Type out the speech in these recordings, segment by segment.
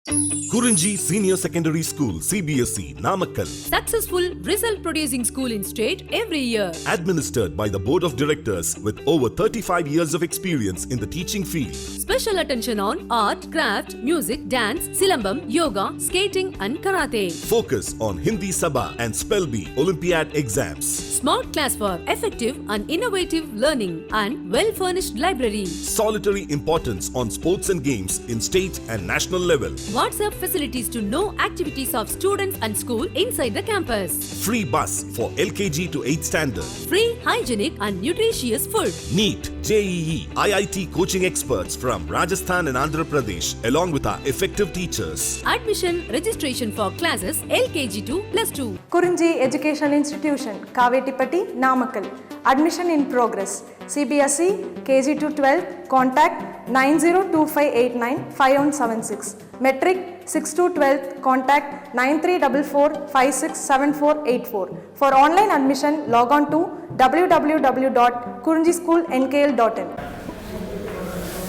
KURINJI Senior Secondary School, CBSE, Namakkal. Successful result producing school in state every year. Administered by the Board of Directors with over 35 years of experience in the teaching field. Special attention on art, craft, music, dance, silambam, yoga, skating and karate. Focus on Hindi Sabha and Spell Bee Olympiad exams. Smart class for effective and innovative learning and well-furnished library. Solitary importance on sports and games in state and national level. WhatsApp facilities to know activities of students and school inside the campus. Free bus for LKG to 8th standard. Free, hygienic and nutritious food. NEET, JEE, IIT coaching experts from Rajasthan and Andhra Pradesh along with our effective teachers. Admission registration for classes LKG to +2. KURINJI Education Institution, Kavetipatti, Namakkal. Admission in progress. CBSE, KG to 12, contact 9025895176. Metric 6 to 12, contact 9344567484. For online admission, log on to www.kurinjischoolnkl.in.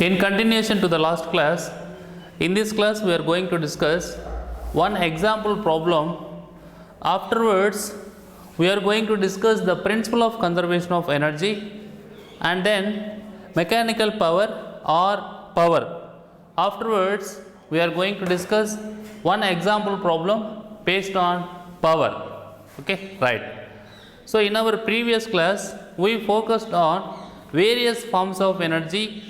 In continuation to the last class, in this class we are going to discuss one example problem. Afterwards, we are going to discuss the principle of conservation of energy and then mechanical power or power. Afterwards, we are going to discuss one example problem based on power. Okay, right. So in our previous class, we focused on various forms of energy.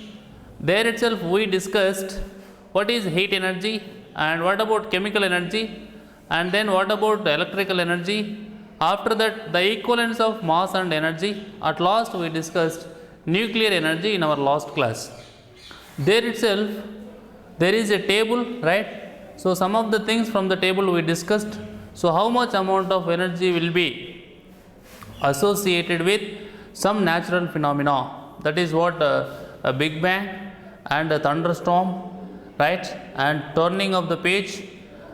There itself we discussed what is heat energy and what about chemical energy and then what about electrical energy. After that, the equivalence of mass and energy. At last, we discussed nuclear energy in our last class. There itself, there is a table, right? So some of the things from the table we discussed. So how much amount of energy will be associated with some natural phenomena? That is what a Big Bang and a thunderstorm, right? And turning of the page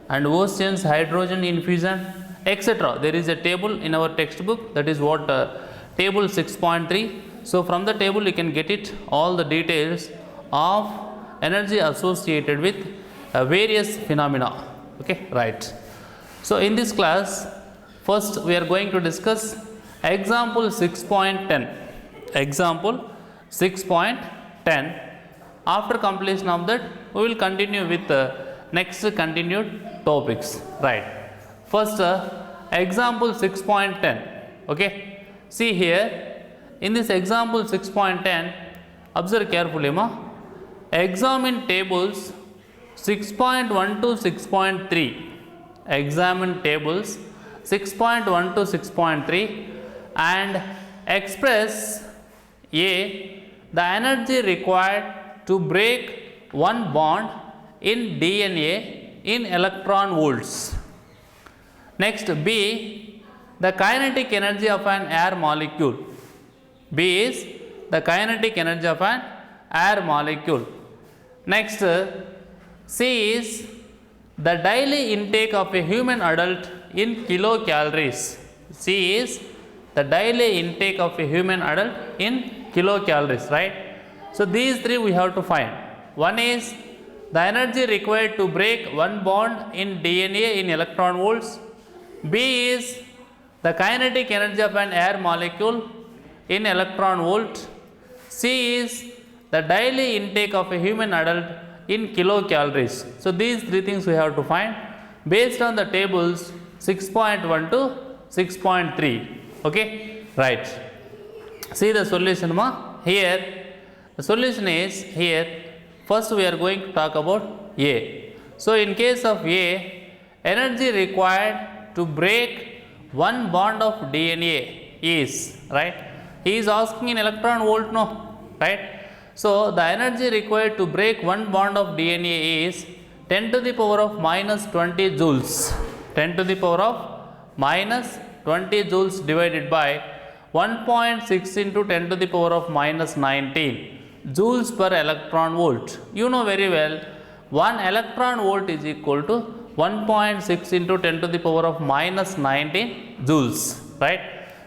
and oceans, hydrogen infusion, etc. There is a table in our textbook, that is what table 6.3. So from the table you can get it all the details of energy associated with various phenomena. Okay, right. So in this class, first we are going to discuss example 6.10. Example 6.10. After completion of that, we will continue with next continued topics. Right. First, example 6.10. Okay. See here, in this example 6.10, observe carefully, ma. Examine tables 6.1 to 6.3. Examine tables 6.1 to 6.3 and express A, the energy required to break one bond in DNA in electron volts. Next, B, the kinetic energy of an air molecule. B is the kinetic energy of an air molecule. Next, C is the daily intake of a human adult in kilocalories. C is the daily intake of a human adult in kilocalories, right? So these three we have to find. One is the energy required to break one bond in DNA in electron volts. B is the kinetic energy of an air molecule in electron volt. C is the daily intake of a human adult in kilocalories. So these three things we have to find based on the tables 6.1 to 6.3. Okay, right. See the solution, ma. Here the solution is here. First we are going to talk about A. So in case of A, energy required to break one bond of DNA is, right? He is asking in electron volt, no, right? So the energy required to break one bond of DNA is 10 to the power of minus 20 joules. 10 to the power of minus 20 joules divided by 1.6 into 10 to the power of minus 19 joules per electron volt. You know very well, 1 electron volt is equal to 1.6 into 10 to the power of minus 19 joules, right?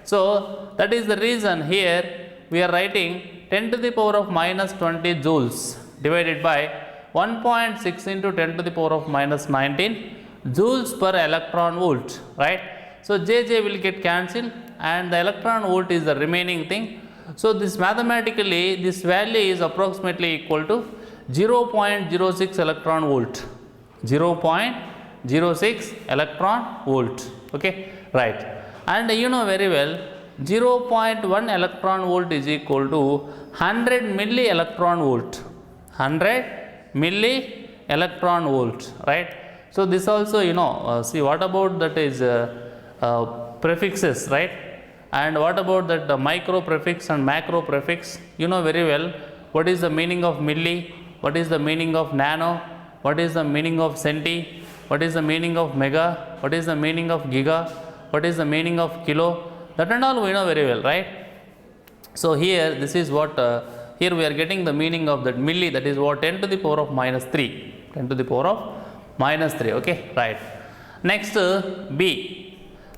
So that is the reason here we are writing 10 to the power of minus 20 joules divided by 1.6 into 10 to the power of minus 19 joules per electron volt, right? So Jj will get cancelled and the electron volt is the remaining thing. So this mathematically this value is approximately equal to 0.06 electron volt, 0.06 electron volt, okay, right. And you know very well 0.1 electron volt is equal to 100 milli electron volt, 100 milli electron volt, right. So this also you know see what about that is prefixes, right, and what about that micro prefix and macro prefix. You know very well what is the meaning of milli, what is the meaning of nano, what is the meaning of centi, what is the meaning of mega, what is the meaning of giga, what is the meaning of kilo, that and all we know very well, right. So here this is what here we are getting the meaning of that milli, that is what 10 to the power of minus 3, 10 to the power of minus 3, okay, right. Next B.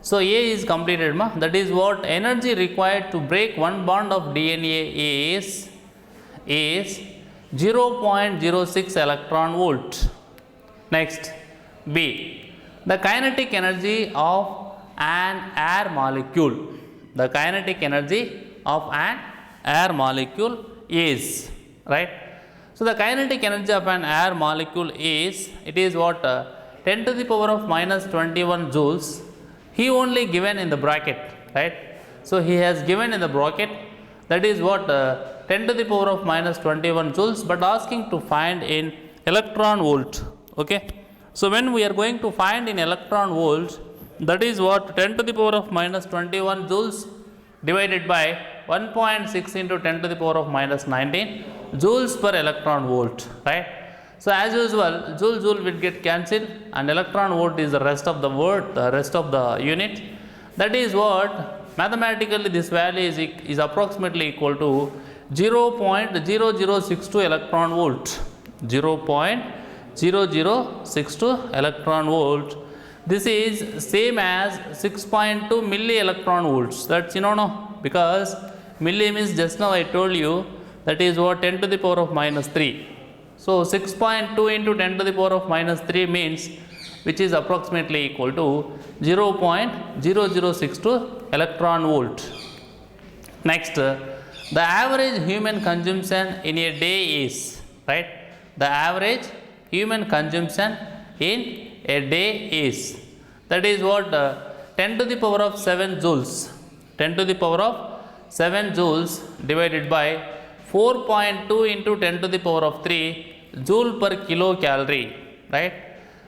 So A is completed, ma. That is what energy required to break one bond of DNA is 0.06 electron volt. Next B. The kinetic energy of an air molecule. The kinetic energy of an air molecule is, right. So the kinetic energy of an air molecule is, it is what 10 to the power of minus 21 joules. He only given in the bracket, right. So he has given in the bracket, that is what 10 to the power of minus 21 joules, but asking to find in electron volt, okay. So when we are going to find in electron volt, that is what 10 to the power of minus 21 joules divided by 1.6 into 10 to the power of minus 19 joules per electron volt, right. So as usual joule will get cancelled and electron volt is the rest of the word, the rest of the unit. That is what mathematically this value is approximately equal to 0.0062 electron volt, 0.0062 electron volt. This is same as 6.2 milli electron volts. That's you know no, because milli means just now I told you that is what 10 to the power of minus 3. So 6.2 into 10 to the power of minus 3 means, which is approximately equal to 0.0062 electron volt. Next, the average human consumption in a day is, right, the average human consumption in a day is, that is what 10 to the power of 7 joules, 10 to the power of 7 joules divided by 4.2 into 10 to the power of 3 joule per kilocalorie, right.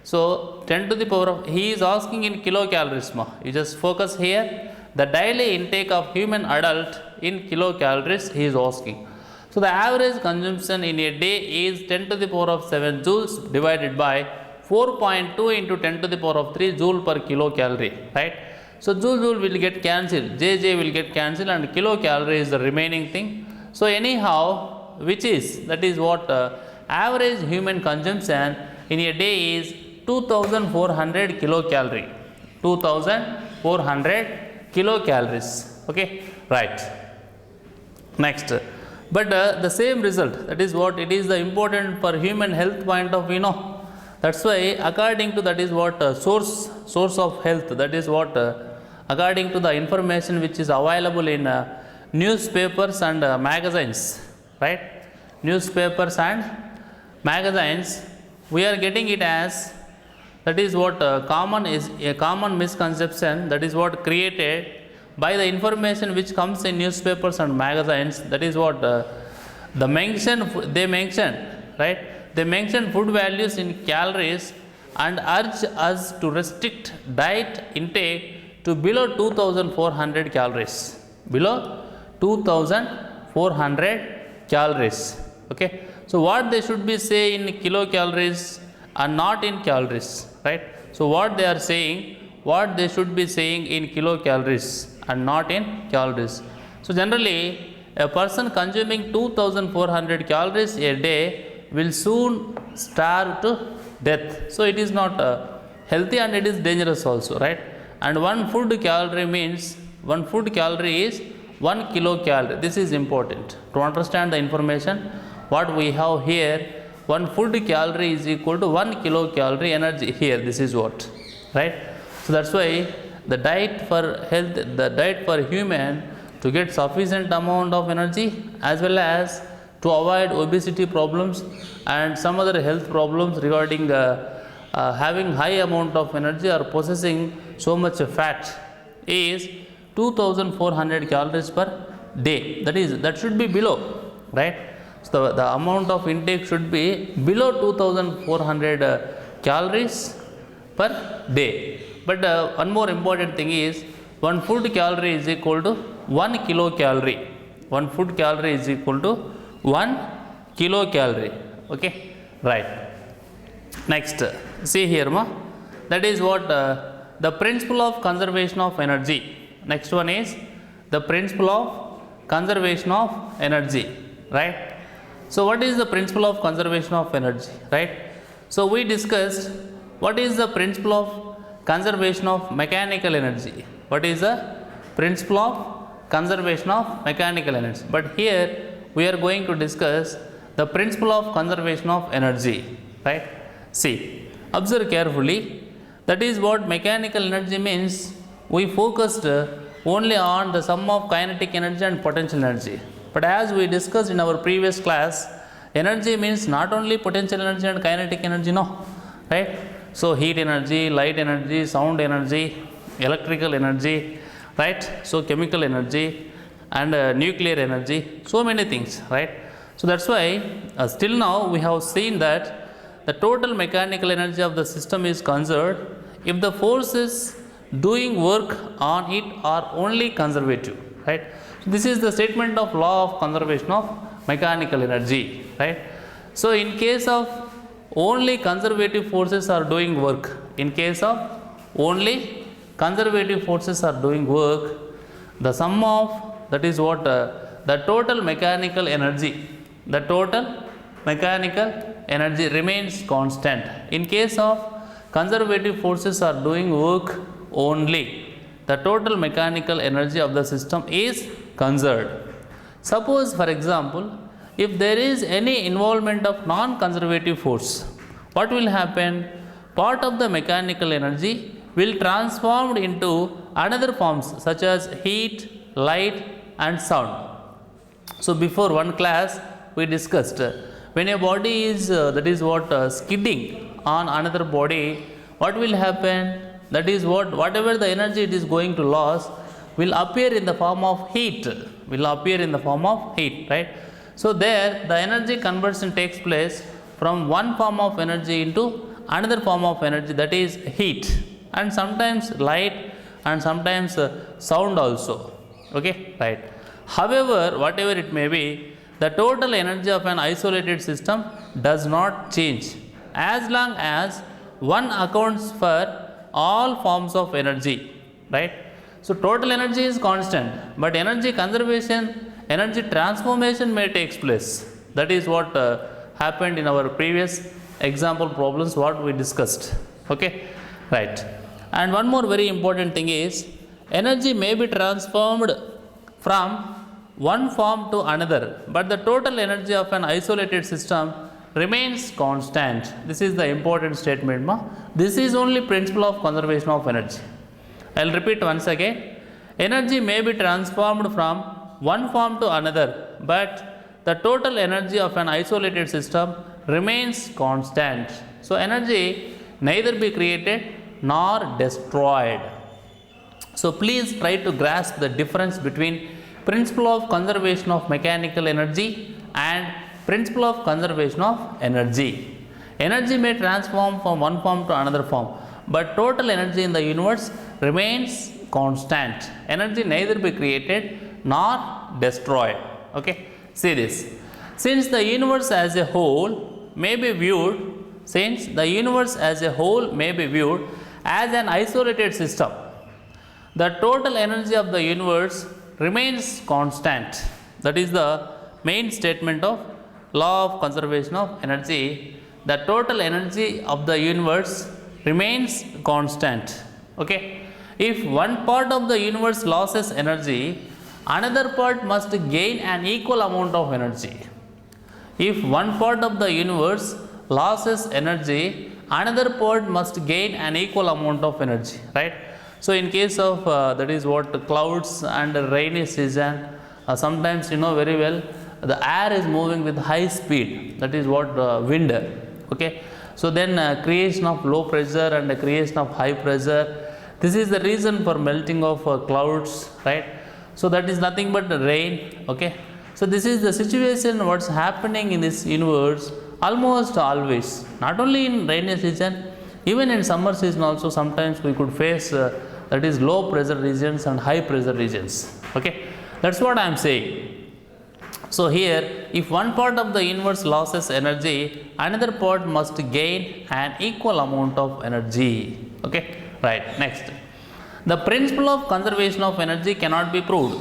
So 10 to the power of, he is asking in kilocalories, ma. You just focus here, the daily intake of human adult in kilocalories he is asking. So the average consumption in a day is 10 to the power of 7 joules divided by 4.2 into 10 to the power of 3 joule per kilocalorie, right. So joule will get cancelled, Jj will get cancelled and kilocalorie is the remaining thing. So anyhow, which is, that is what average human consumption in a day is 2400 kilocalorie, 2400 kilocalories, okay, right. Next, but the same result, that is what it is the important for human health point of view, no. That's why according to that is what source of health, that is what according to the information which is available in newspapers and magazines, right, newspapers and magazines, we are getting it as, that is what common is a common misconception, that is what created by the information which comes in newspapers and magazines. That is what they mention, right, they mention food values in calories and urge us to restrict diet intake to below 2400 calories, below 2400 calories, okay. So what they should be say in kilocalories and not in calories, right. So what they are saying, what they should be saying in kilocalories and not in calories. So generally a person consuming 2400 calories a day will soon starve to death. So it is not healthy and it is dangerous also, right. And one food calorie means, one food calorie is 1 kilocalorie. This is important to understand the information what we have here. one food calorie is equal to 1 kilocalorie energy. Here this is what, right? So that's why the diet for health, the diet for human to get sufficient amount of energy as well as to avoid obesity problems and some other health problems regarding having high amount of energy or possessing so much fat is 2400 calories per day. That should be below, right? So the amount of intake should be below 2400 calories per day. But one more important thing is one food calorie is equal to 1 kilocalorie. One food calorie is equal to 1 kilocalorie. Okay, right. Next, see here, ma. That is what the principle of conservation of energy. Next one is the principle of conservation of energy, right? So what is the principle of conservation of energy, right? So we discussed what is the principle of conservation of mechanical energy. What is the principle of conservation of mechanical energy? But here we are going to discuss the principle of conservation of energy, right? See, observe carefully. That is what mechanical energy means. We focused only on the sum of kinetic energy and potential energy. But as we discussed in our previous class, energy means not only potential energy and kinetic energy, no, right? So heat energy, light energy, sound energy, electrical energy, right? So chemical energy and nuclear energy, so many things, right? So that's why still now we have seen that the total mechanical energy of the system is conserved if the forces doing work on it are only conservative, right? So this is the statement of law of conservation of mechanical energy, right? So in case of only conservative forces are doing work, in case of only conservative forces are doing work, the sum of, that is what the total mechanical energy, the total mechanical energy remains constant. In case of conservative forces are doing work only, the total mechanical energy of the system is conserved. Suppose for example, if there is any involvement of non-conservative force, what will happen? Part of the mechanical energy will transformed into another forms such as heat, light and sound. So before one class we discussed when a body is skidding on another body, what will happen? That is whatever the energy it is going to lose will appear in the form of heat, right? So there the energy conversion takes place from one form of energy into another form of energy, that is heat, and sometimes light and sometimes sound also. Okay, right. However, whatever it may be, the total energy of an isolated system does not change as long as one accounts for all forms of energy, right? So total energy is constant, but energy conservation, energy transformation may take place. That is what happened in our previous example problems what we discussed. Okay, right. And one more very important thing is energy may be transformed from one form to another, but the total energy of an isolated system remains constant. This is the important statement, ma. This is only principle of conservation of energy. I will repeat once again. Energy may be transformed from one form to another, but the total energy of an isolated system remains constant. So energy neither be created nor destroyed. So please try to grasp the difference between principle of conservation of mechanical energy and principle of conservation of energy. Energy may transform from one form to another form, but total energy in the universe remains constant. Energy neither be created nor destroyed. Okay, see this. Since the universe as a whole may be viewed, as an isolated system, the total energy of the universe remains constant. That is the main statement of law of conservation of energy. The total energy of the universe remains constant. Okay, if one part of the universe loses energy, another part must gain an equal amount of energy. If one part of the universe loses energy, another part must gain an equal amount of energy, right? So in case of that is what clouds and rainy season, sometimes you know very well the air is moving with high speed, that is what wind, okay. So then creation of low pressure and the creation of high pressure, this is the reason for melting of clouds, right? So that is nothing but the rain, okay. So this is the situation what's happening in this universe almost always, not only in rainy season, even in summer season also sometimes we could face that is low pressure regions and high pressure regions, okay. That's what I am saying. So here, if one part of the universe loses energy, another part must gain an equal amount of energy, okay. Right, next. The principle of conservation of energy cannot be proved.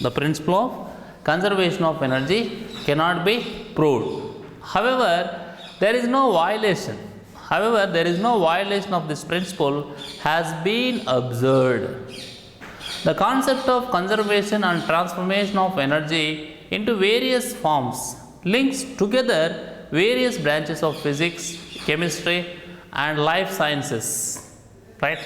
The principle of conservation of energy cannot be proved. However, there is no violation. However, there is no violation of this principle has been observed. The concept of conservation and transformation of energy into various forms links together various branches of physics, chemistry, and life sciences, right?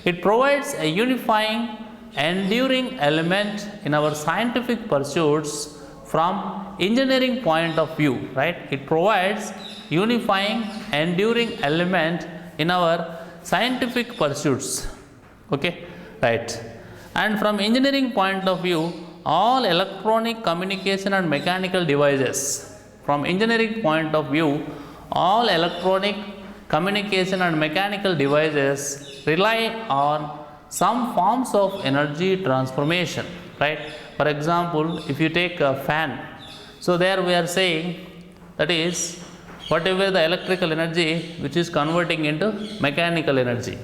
It provides a unifying, enduring element in our scientific pursuits from engineering point of view, right? It provides unifying, enduring element in our scientific pursuits, okay, right? And from engineering point of view, all electronic communication and mechanical devices, from engineering point of view, all electronic communication and mechanical devices rely on some forms of energy transformation, right? For example, if you take a fan, so there we are saying that is whatever the electrical energy which is converting into mechanical energy,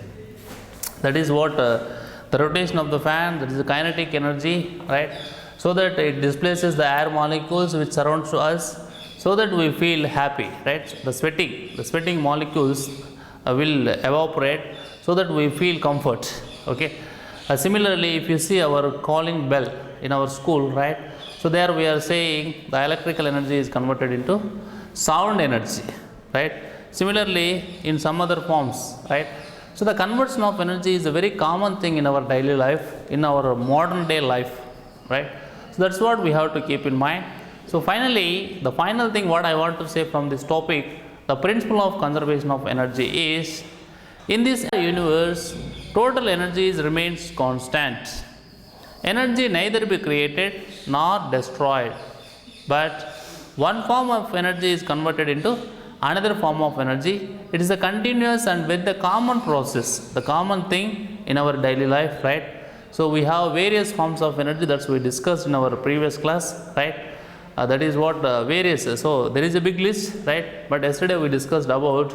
that is what the rotation of the fan, that is the kinetic energy, right? So that it displaces the air molecules which surrounds us, so that we feel happy, right? The sweating molecules will evaporate, so that we feel comfort, okay. Similarly, if you see our calling bell in our school, right? So there we are saying the electrical energy is converted into sound energy, right? Similarly, in some other forms, right? So the conversion of energy is a very common thing in our daily life, in our modern day life, right? So that's what we have to keep in mind. So finally, the final thing what I want to say from this topic, the principle of conservation of energy is, in this universe, total energy remains constant. Energy neither be created nor destroyed, but one form of energy is converted into another form of energy. It is a continuous and with the common process, the common thing in our daily life, right? So we have various forms of energy, that's we discussed in our previous class, right? That is what various, so there is a big list, right? But yesterday we discussed about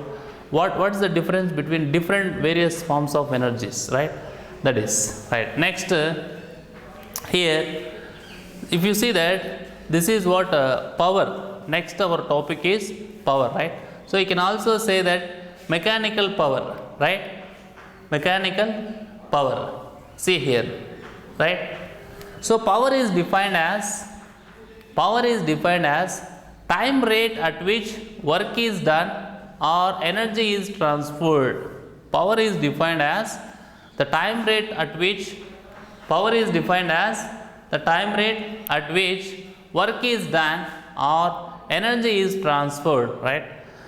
what is the difference between different various forms of energies, right? That is, right. Next, here, if you see that this is what power, next our topic is power, right? So you can also say that mechanical power, right? Mechanical power, see here, right? So power is defined as time rate at which work is done or energy is transferred. Power is defined as the time rate at which work is done or energy is transferred, right?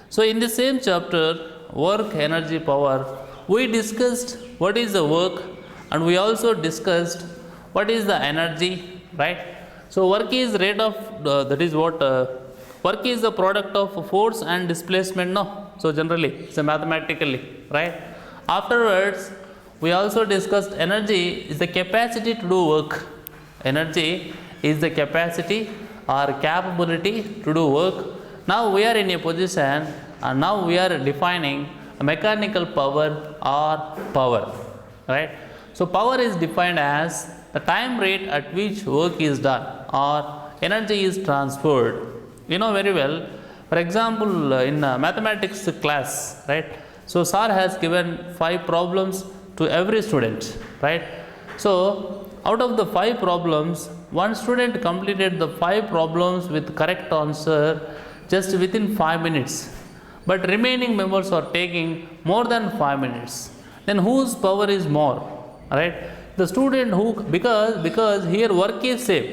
So in the same chapter, work, energy, power, we discussed what is the work and we also discussed what is the energy, right? So work is rate of that is what work is the product of force and displacement, no? So generally it's a mathematically, right? Afterwards we also discussed energy is the capacity to do work. Energy is the capacity or capability to do work. Now we are in a position and now we are defining a mechanical power or power, right? So power is defined as the time rate at which work is done or energy is transferred. You know very well, for example, in mathematics class, right? So sir has given 5 problems to every student, right? So out of the 5 problems, one student completed the 5 problems with correct answer, just within 5 minutes, but remaining members are taking more than 5 minutes, then whose power is more, right? The student who, because here work is same,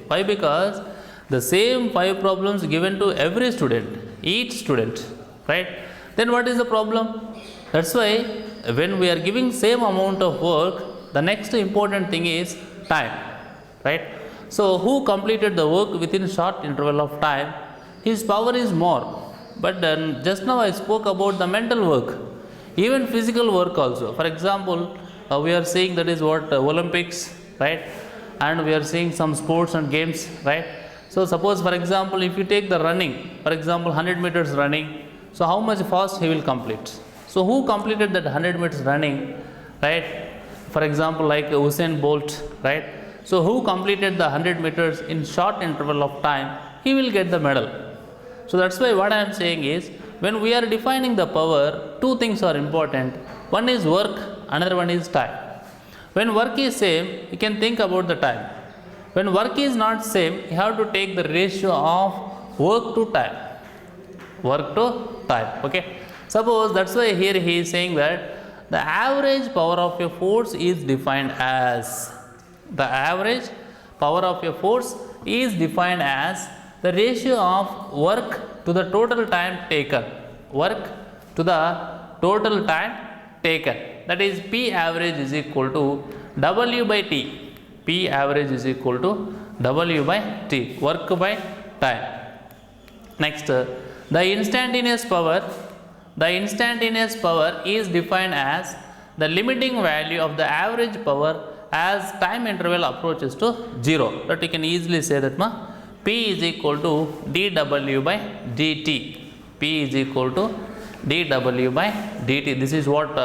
why? Because the same 5 problems given to every student, each student, right? Then what is the problem? That's why when we are giving same amount of work, the next important thing is time, right? So who completed the work within short interval of time, his power is more. But then just now I spoke about the mental work, even physical work also. For example, we are seeing that is what Olympics, right? And we are seeing some sports and games, right? So suppose, for example, if you take the running, for example 100 meters running, so how much fast he will complete? So who completed that 100 meters running, right? For example, like Usain Bolt, right? So who completed the 100 meters in short interval of time, he will get the medal. So that's why what I am saying is, when we are defining the power, two things are important. One is work, another one is time. When work is same, you can think about the time. When work is not same, you have to take the ratio of work to time. Okay. Suppose, that's why here he is saying that the average power of a force is defined as, the average power of a force is defined as the ratio of work to the total time taken. Work to the total time taken. That is P average is equal to W by T. P average is equal to W by T. Work by time. Next, the instantaneous power. The instantaneous power is defined as the limiting value of the average power as time interval approaches to 0. That you can easily say that P is equal to dW by dt. P is equal to dW by dt. This is what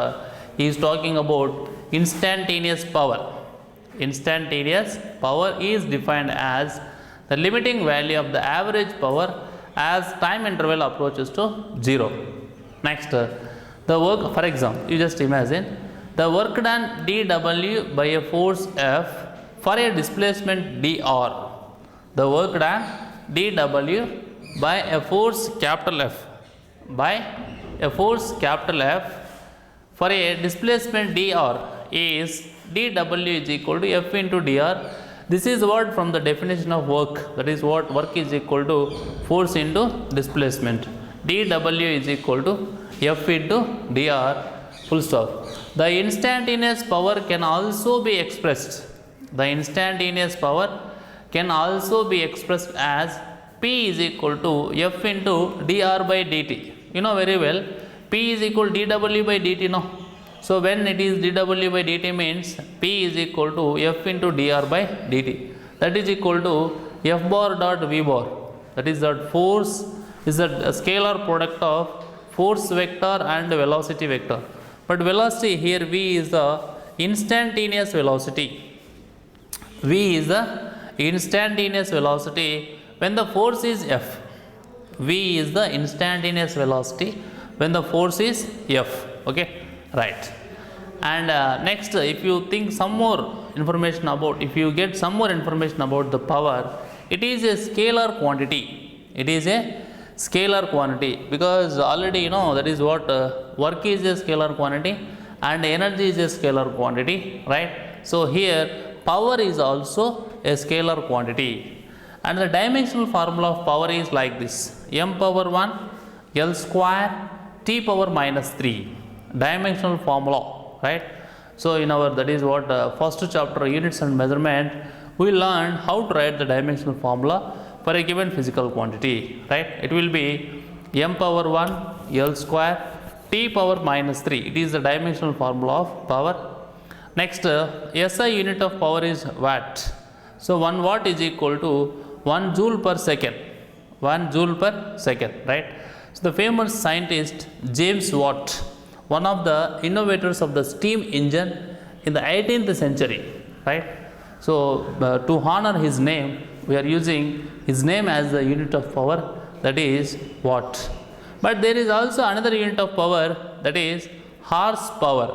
he is talking about, instantaneous power. Instantaneous power is defined as the limiting value of the average power as time interval approaches to 0. Next, the work, for example, you just imagine the work done dW by a force F for a displacement dr. The work done dW by a force capital F, by a force capital F for a displacement dr is dW is equal to F into dr. This is what from the definition of work, that is what work is equal to force into displacement. dW is equal to F into dr, full stop. The instantaneous power can also be expressed. The instantaneous power can also be expressed as P is equal to F into dr by dt. You know very well, P is equal to dW by dt, no? So when it is dW by dt means P is equal to F into dr by dt. That is equal to F bar dot V bar. That is that force is a scalar product of force vector and velocity vector. But velocity here, V is the instantaneous velocity. V is the instantaneous velocity when the force is F. V is the instantaneous velocity when the force is F. Okay, right. And next, if you think some more information about, if you get some more information about the power, it is a scalar quantity. It is a scalar quantity, because already you know that is what work is a scalar quantity and energy is a scalar quantity, right? So here power is also a scalar quantity, and the dimensional formula of power is like this: m power 1 L square T power minus 3. Dimensional formula, right? So in our, that is what first chapter, units and measurement, we learned how to write the dimensional formula for a given physical quantity, right? It will be m power 1 L square T power minus 3. It is the dimensional formula of power. Next, SI unit of power is watt. So 1 watt is equal to 1 joule per second. 1 joule per second, right? So the famous scientist James Watt, one of the innovators of the steam engine in the 18th century, right? So to honor his name, we are using his name as the unit of power, that is watt. But there is also another unit of power, that is horsepower.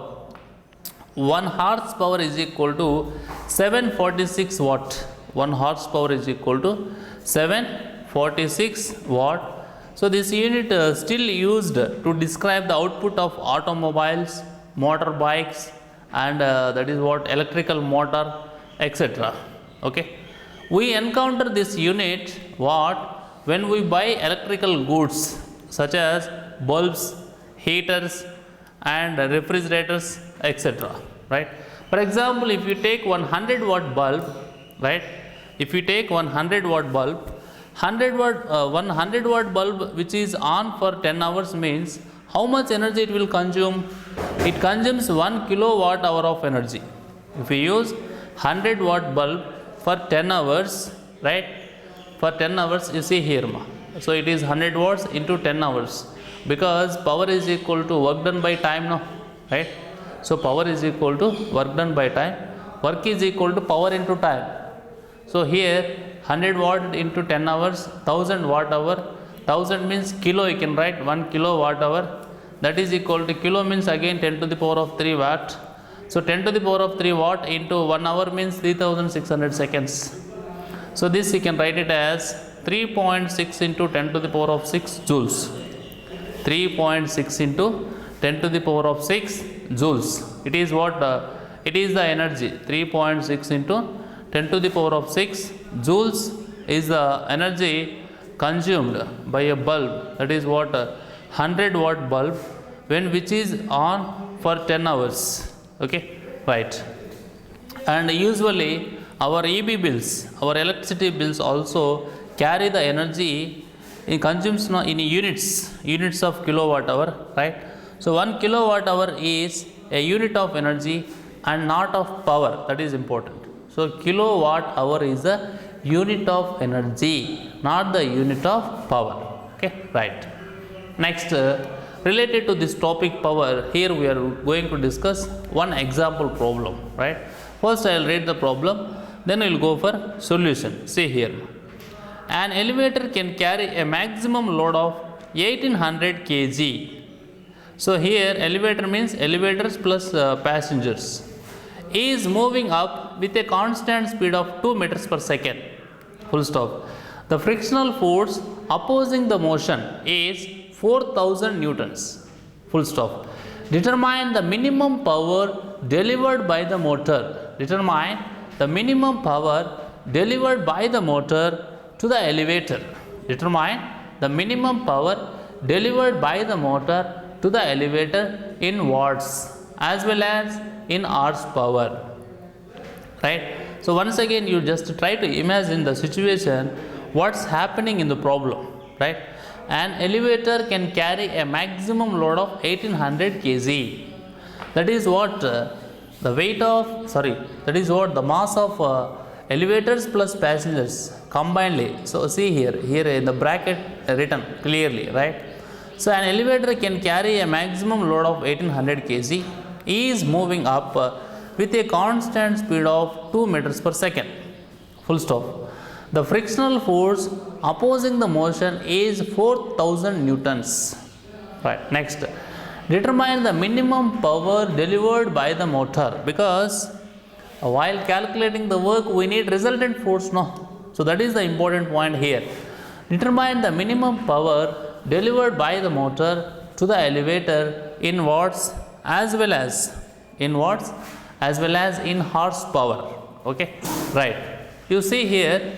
1 horsepower is equal to 746 watt. 1 horsepower is equal to 746 watt. So this unit still used to describe the output of automobiles, motorbikes, and that is what electrical motor, etc. Okay. We encounter this unit what when we buy electrical goods such as bulbs, heaters, and refrigerators, etc. Right. For example, if you take 100 watt bulb, right? If you take 100 watt bulb, 100 watt bulb which is on for 10 hours means how much energy it will consume? It consumes 1 kilowatt hour of energy. If we use 100 watt bulb for 10 hours, right? For 10 hours, you see here, so it is 100 watts into 10 hours because power is equal to work done by time now, right? So power is equal to work done by time. Work is equal to power into time. So here 100 watt into 10 hours, 1000 watt hour. 1000 means kilo, you can write 1 kilowatt hour. That is equal to kilo means again 10 to the power of 3 watt. So 10 to the power of 3 watt into 1 hour means 3600 seconds. So this you can write it as 3.6 into 10 to the power of 6 joules. 3.6 into 10 to the power of 6 joules. It is what? It is the energy. 3.6 into 10 to the power of 6 joules is the energy consumed by a bulb. That is what? 100 watt bulb when which is on for 10 hours. Okay, right. And usually our EB bills, our electricity bills also carry the energy, it consumes in units of kilowatt hour, right? So 1 kilowatt hour is a unit of energy and not of power. That is important. So kilowatt hour is the unit of energy, not the unit of power. Okay, right. Next, related to this topic power, here we are going to discuss one example problem, right? First I will read the problem, then we will go for solution. See here. An elevator can carry a maximum load of 1800 kg. So here elevator means elevators plus passengers is moving up with a constant speed of 2 meters per second. Full stop. The frictional force opposing the motion is 4000 newtons. Full stop. Determine the minimum power delivered by the motor. Determine the minimum power delivered by the motor to the elevator. Determine the minimum power delivered by the motor to the elevator in watts as well as in horsepower. Right? So once again you just try to imagine the situation, what's happening in the problem, right? An elevator can carry a maximum load of 1800 kg. That is what the mass of elevators plus passengers combinedly. So see here in the bracket written clearly, right? So an elevator can carry a maximum load of 1800 kg, is moving up with a constant speed of 2 meters per second. Full stop. The frictional force opposing the motion is 4000 newtons. Right. Next, determine the minimum power delivered by the motor, because while calculating the work we need resultant force, no? So that is the important point here. Determine the minimum power delivered by the motor to the elevator in watts as well as in horsepower. Okay, right. You see here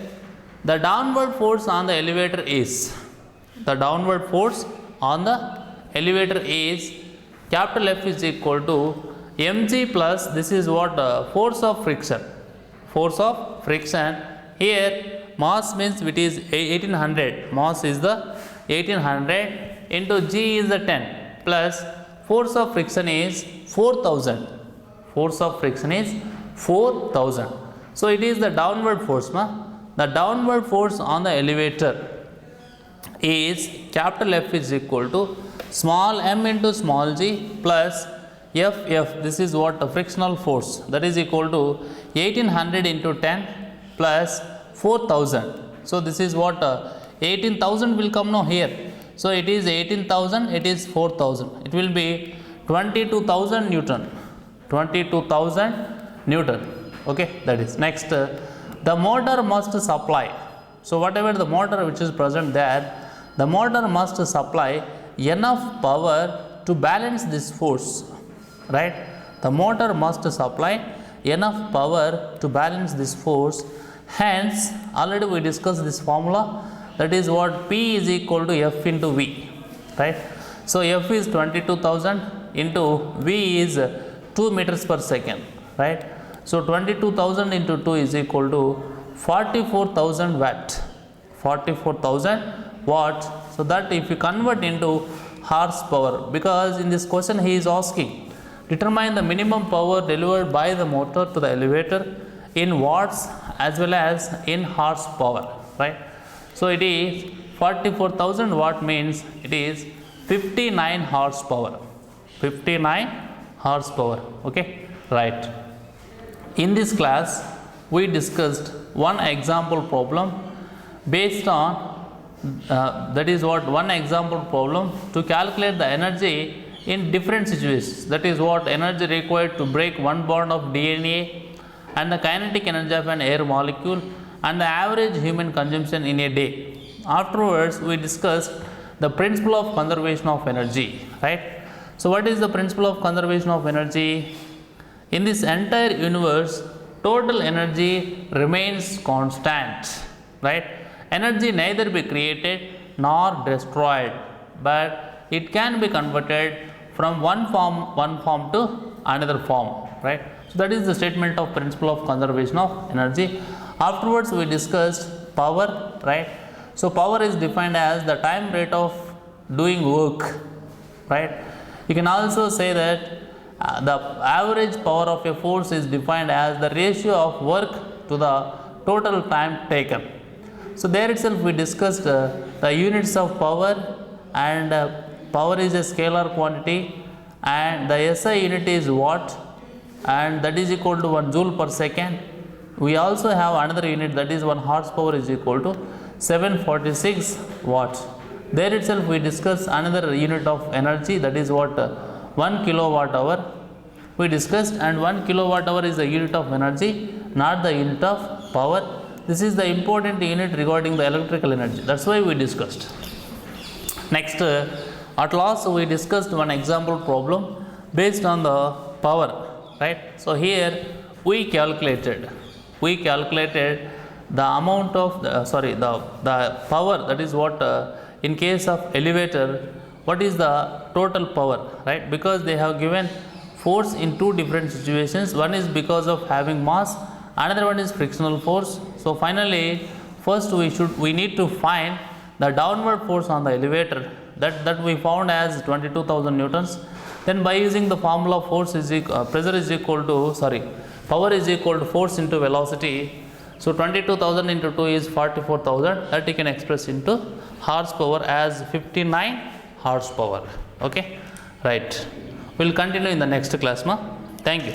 the downward force on the elevator is capital F is equal to mg plus this is what force of friction. Here mass means it is 1800, mass is the 1800 into g is the 10 plus force of friction is 4000. So it is the downward force. The downward force on the elevator is capital F is equal to small m into small g plus F. This is what the frictional force, that is equal to 1800 into 10 plus 4000. So this is what 18,000 will come now here. So it is 18,000, it is 4,000. It will be 22,000 Newton. Okay, that is next. the motor must supply. So whatever the motor which is present there, the motor must supply enough power to balance this force, right? The motor must supply enough power to balance this force. Hence already we discussed this formula, that is what P is equal to F into V, right? So F is 22,000 into V is 2 meters per second, right? So 22,000 into 2 is equal to 44,000 watt, 44,000 watt. So that if you convert into horsepower, because in this question he is asking, determine the minimum power delivered by the motor to the elevator in watts as well as in horsepower, right? So it is 44,000 watt means it is 59 horsepower, 59 horsepower, okay, right. In this class we discussed one example problem based on that is what one example problem to calculate the energy in different situations, that is what energy required to break one bond of DNA and the kinetic energy of an air molecule and the average human consumption in a day. Afterwards we discussed the principle of conservation of energy, right? So what is the principle of conservation of energy? In this entire universe, total energy remains constant, right? Energy neither be created nor destroyed, but it can be converted from one form to another form, right? So that is the statement of principle of conservation of energy. Afterwards we discussed power, right? So power is defined as the time rate of doing work, right? You can also say that the average power of a force is defined as the ratio of work to the total time taken. So there itself we discussed the units of power, and power is a scalar quantity and the SI unit is watt, and that is equal to 1 joule per second. We also have another unit, that is 1 horsepower is equal to 746 watts. There itself we discussed another unit of energy, that is what 1 kilowatt hour we discussed, and 1 kilowatt hour is the unit of energy, not the unit of power. This is the important unit regarding the electrical energy, that's why we discussed. Next, at last we discussed one example problem based on the power, right? So here we calculated the amount of the power, that is what in case of elevator, what is the total power, right? Because they have given force in two different situations, one is because of having mass, another one is frictional force. So finally first we need to find the downward force on the elevator, that we found as 22,000 newtons. Then by using the formula, pressure is equal to power is equal to force into velocity. So 22,000 into 2 is 44,000, that you can express into horsepower as 59 horsepower, okay, right. We'll continue in the next class, ma. Thank you.